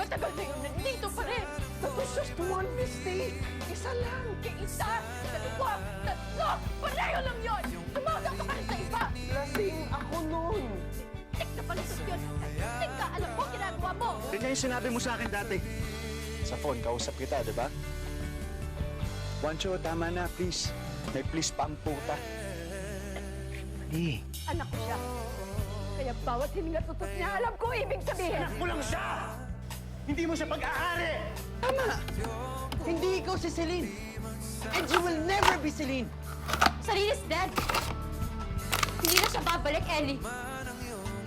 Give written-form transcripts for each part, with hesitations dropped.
matagal na yun nandito pa rin. That was just one mistake. Isa lang. Isa, dalawa, tatlo, pareho lang yun! Tumaga ka pa rin sa iba! Lasing ako nun. Tik na palisot yun! Tik ka, alam mo, ginagawa mo! Ganyan yung sinabi mo sa akin dati. Sa phone, kausap kita, di ba? Juancho, tama na, please. May please pa ang puta. Anak ko siya. Kaya bawat hininga tutot niya, alam ko ibig sabihin! Anak mo lang siya! Hindi mo siya pag-aari! Tama. Hindi ikaw si Celine. And you will never be Celine. Celine is dead! Hindi na siya babalik, Ellie.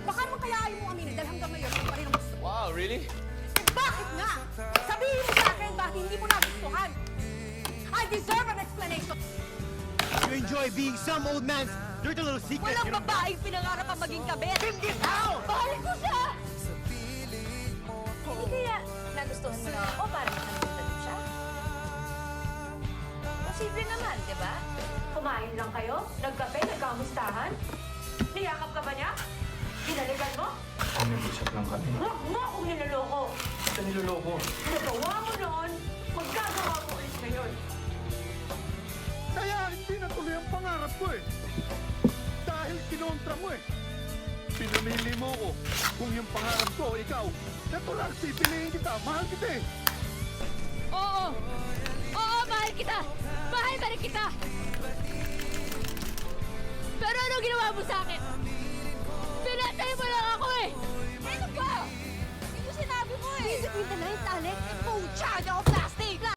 Baka naman kaya ayaw mo aminin dahil hanggang ngayon mo pa rin ang gusto. Wow, really? Bakit nga? Sabihin mo sa akin bakit hindi mo nagustuhan. I deserve an explanation. You enjoy being some old man's dirty little secret. Walang babaeng pinangarap ang maging kabit. Hindi tao! Mahal ko siya! Hindi kaya nagustuhan mo lang ako para makalimutan mo siya? Posible naman, di ba? Kumain lang kayo, nagkape, nagkamustahan. Niyakap ka ba niya? Hinaligan mo? Nag-usap lang kami. Huwag mo akong niloloko! Ito niloloko. Nagawa mo noon, magkagawa mo ulit ngayon. Kaya hindi natuloy ang pangarap ko eh. Dahil kinontra mo eh. Pinamili mo ko. Kung yung pangarap ko, ikaw, natural, pipiliin kita. Mahal kita eh. Oo! Oo, mahal kita! Mahal pa rin kita! Pero ano ginawa mo sa akin? Pinatay mo lang ako eh! Ano ba? Ito sinabi mo eh! Isip mo na lang, Alec. Pucha, ako